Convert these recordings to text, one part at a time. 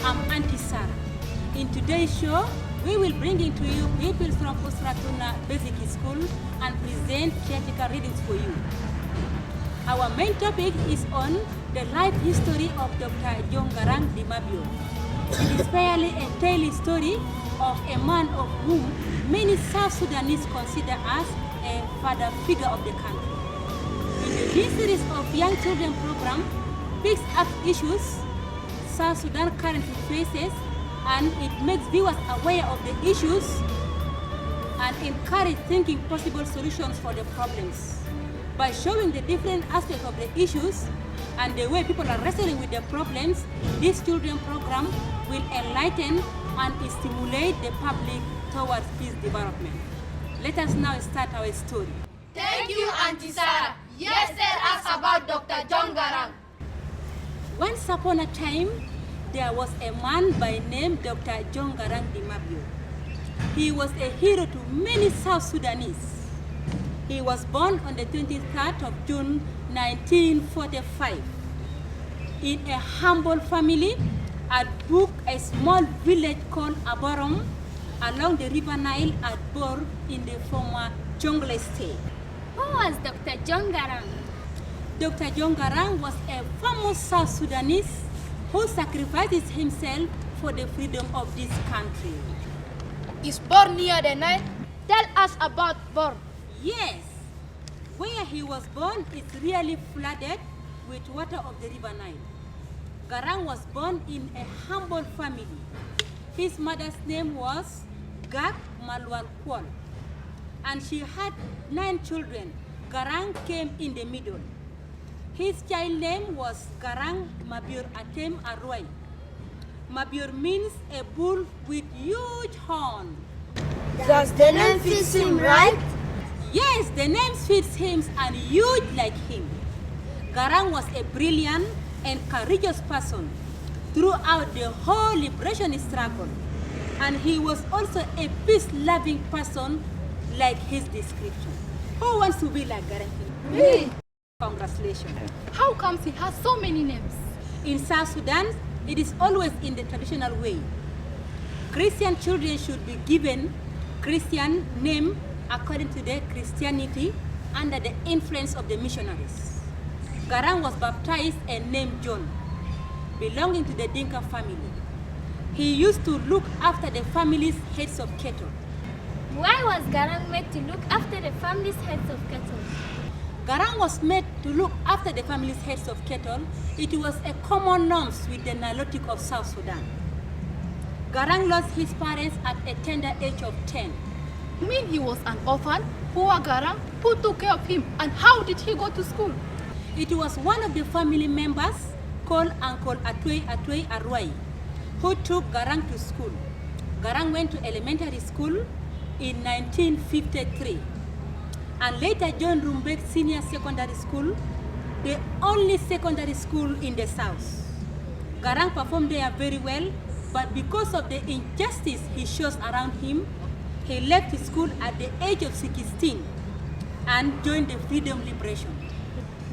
I'm Auntie Sarah. In today's show, we will bring to you pupils from Usratuna Basic School and present theatrical readings for you. Our main topic is on the life history of Dr. Garang di Mabio. It is fairly a tale story of a man of whom many South Sudanese consider as a father figure of the country. In this series of young children program, picks up issues South Sudan currently faces, and it makes viewers aware of the issues and encourage thinking possible solutions for the problems. By showing the different aspects of the issues and the way people are wrestling with the problems, this children program will enlighten and stimulate the public towards peace development. Let us now start our story. Thank you, Auntie Sarah. Yes, tell us about Dr. Garang. Once upon a time, there was a man by name Dr. Garang di Mabio. He was a hero to many South Sudanese. He was born on the 23rd of June 1945 in a humble family at Buk, a small village called Abarom, along the river Nile at Bor in the former Jonglei state. Who was Dr. Garang? Dr. Garang was a famous South Sudanese who sacrificed himself for the freedom of this country. Is Bor near the Nile? Tell us about Bor. Yes, where he was born is really flooded with water of the river Nile. Garang was born in a humble family. His mother's name was Gak Malwal Kwon, and she had 9 children. Garang came in the middle. His child name was Garang Mabior Atem Arwai. Mabior means a bull with huge horn. Does the name fit him right? Yes, the name fits him and huge like him. Garang was a brilliant and courageous person throughout the whole liberation struggle. And he was also a peace-loving person like his description. Who wants to be like Garang? Me. Congratulations. How comes he has so many names? In South Sudan, it is always in the traditional way. Christian children should be given Christian name according to their Christianity under the influence of the missionaries. Garang was baptized and named John, belonging to the Dinka family. He used to look after the family's heads of cattle. Why was Garang made to look after the family's heads of cattle? Garang was made to look after the family's heads of cattle. It was a common norm with the Nilotic of South Sudan. Garang lost his parents at a tender age of 10. You mean he was an orphan? Poor Garang? Who took care of him? And how did he go to school? It was one of the family members called Uncle Atwei Arwai who took Garang to school. Garang went to elementary school in 1953 and later joined Rumbek Senior Secondary School, the only secondary school in the south. Garang performed there very well, but because of the injustice he shows around him, he left school at the age of 16 and joined the Freedom Liberation.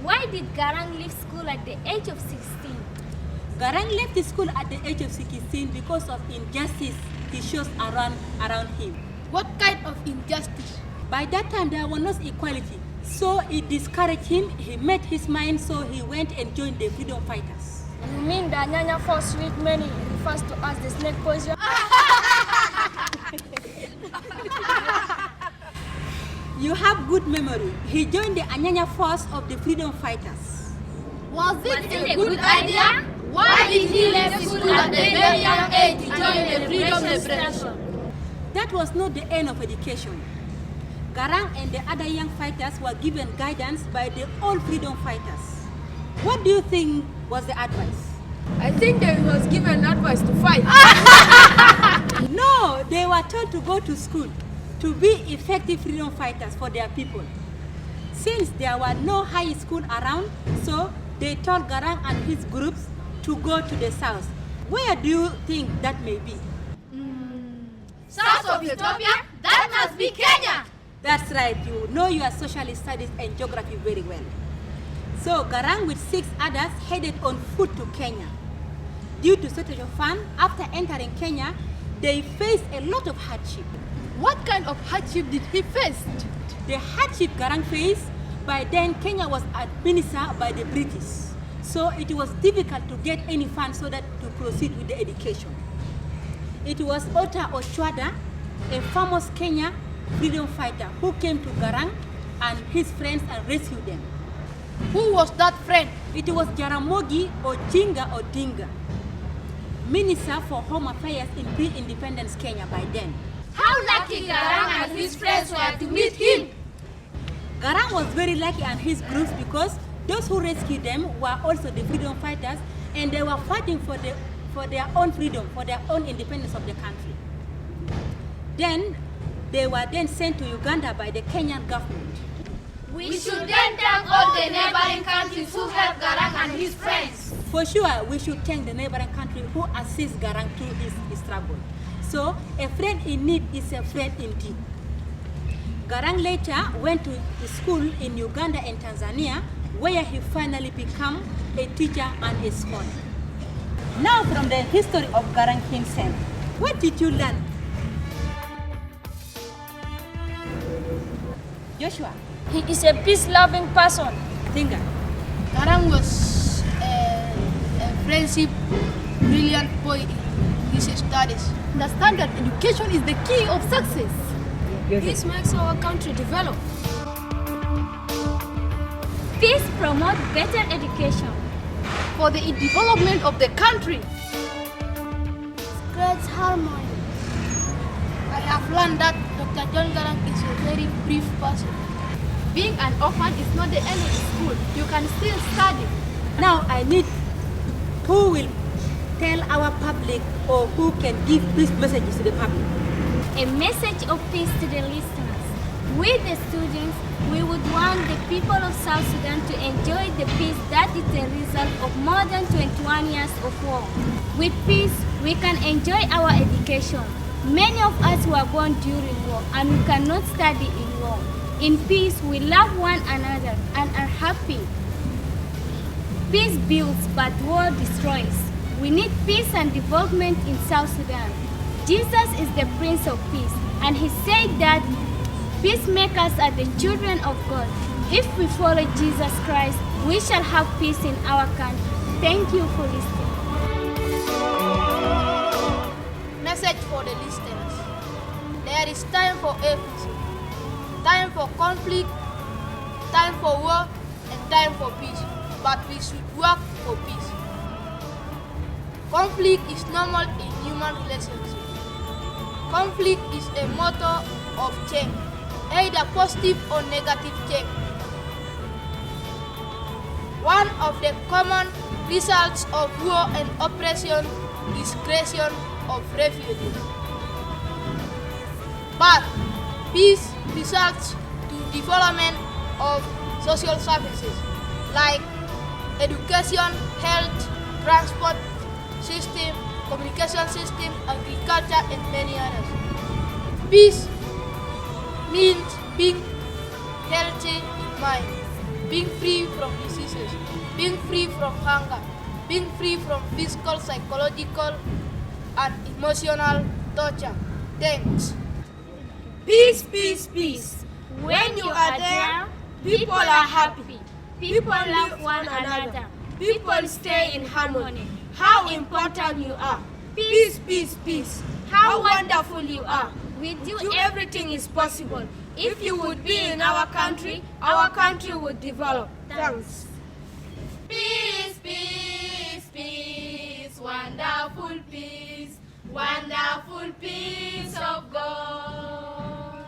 Why did Garang leave school at the age of 16? Garang left school at the age of 16 because of injustice he shows around him. What kind of injustice? By that time, there was no equality, so it discouraged him. He made his mind, so he went and joined the freedom fighters. You mean the Anyanya force with many refers to us the snake poison? You have good memory. He joined the Anyanya force of the freedom fighters. Was it a good idea? Why did he leave school at a very young age to join the freedom liberation? That was not the end of education. Garang and the other young fighters were given guidance by the old freedom fighters. What do you think was the advice? I think they was given advice to fight. No, they were told to go to school to be effective freedom fighters for their people. Since there were no high school around, so they told Garang and his groups to go to the south. Where do you think that may be? South of Ethiopia? That must be Kenya. That's right, you know your social studies and geography very well. So Garang with 6 others headed on foot to Kenya. due to shortage of funds, after entering Kenya, they faced a lot of hardship. What kind of hardship did he face? The hardship Garang faced, by then Kenya was administered by the British. So it was difficult to get any funds so that to proceed with the education. It was Ota Ochwada, a famous Kenya freedom fighter, who came to Garang and his friends and rescued them. Who was that friend? It was Jaramogi Oginga Odinga, Minister for Home Affairs in pre-independence Kenya by then. How lucky Garang and his friends were to meet him. Garang was very lucky and his groups because those who rescued them were also the freedom fighters, and they were fighting for their own freedom, for their own independence of the country. Then they were then sent to Uganda by the Kenyan government. We should then thank all the neighboring countries who helped Garang and his friends. For sure, we should thank the neighboring country who assist Garang through his struggle. So, a friend in need is a friend indeed. Garang later went to school in Uganda and Tanzania, where he finally became a teacher and a scholar. Now, from the history of Garang himself, what did you learn? Joshua. He is a peace-loving person. Tinga. Garang was a friendship, brilliant boy in his studies. Understand that education is the key of success. This makes our country develop. Peace promotes better education. For the development of the country. Creates harmony. I have learned that Dr. John Garang is a very brief person. Being an orphan is not the end of the school. You can still study. Now I need who will tell our public or who can give peace messages to the public. A message of peace to the listeners. We, the students, we would want the people of South Sudan to enjoy the peace that is the result of more than 21 years of war. With peace, we can enjoy our education. Many of us were born during war and we cannot study in war. In peace, we love one another and are happy. Peace builds, but war destroys. We need peace and development in South Sudan. Jesus is the Prince of Peace, and he said that peacemakers are the children of God. If we follow Jesus Christ, we shall have peace in our country. Thank you for listening. Message for the listeners. There is time for everything. Time for conflict, time for war, and time for peace. But we should work for peace. Conflict is normal in human relationships. Conflict is a motor of change, either positive or negative change. One of the common results of war and oppression is creation of refugees. But peace results to development of social services like education, health, transport system, communication system, agriculture, and many others. Peace means being healthy in mind, being free from diseases, being free from hunger, being free from physical, psychological, and emotional torture. Thanks. Peace, peace, peace. When you are there, people are happy. People love one another. People stay in harmony. How important you are. Peace, peace, peace. How wonderful you are. With you, everything is possible. If you would be in our country would develop. Thanks. Peace, peace, peace, wonderful peace, wonderful peace of God,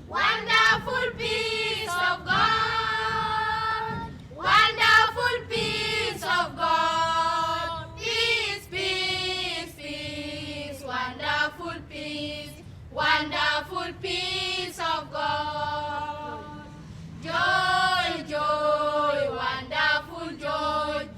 wonderful peace of God, wonderful peace of God, peace, peace, peace, wonderful peace, wonderful peace of God, joy, joy, wonderful joy,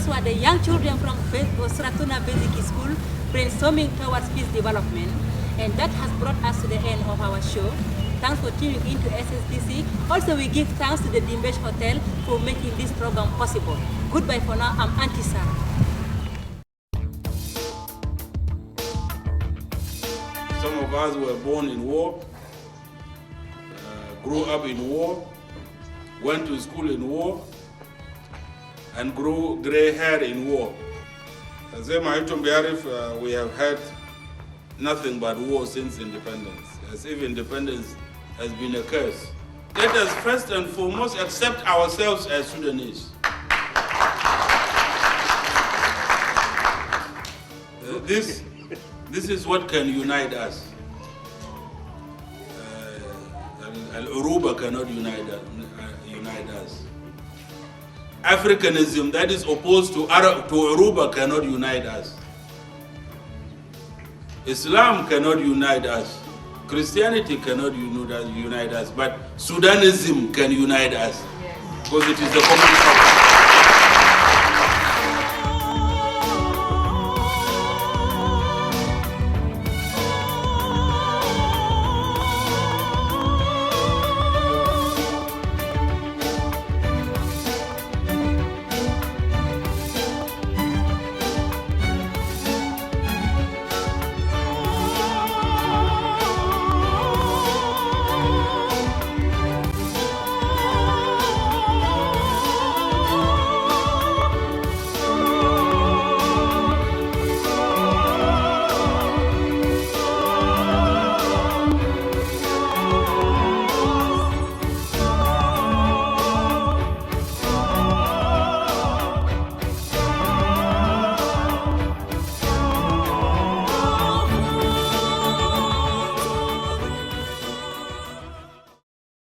Those were the young children from Stratuna Basic School brainstorming towards peace development. And that has brought us to the end of our show. Thanks for tuning in to SSDC. Also, we give thanks to the Dimbesh Hotel for making this program possible. Goodbye for now. I'm Auntie Sarah. Some of us were born in war, grew up in war, went to school in war, and grew gray hair in war. As we have had nothing but war since independence, as if independence has been a curse. Let us first and foremost accept ourselves as Sudanese. This is what can unite us. Al-Uruba cannot unite us. Africanism that is opposed to Uruba cannot unite us. Islam cannot unite us. Christianity cannot unite us, but Sudanism can unite us because it is a common cause.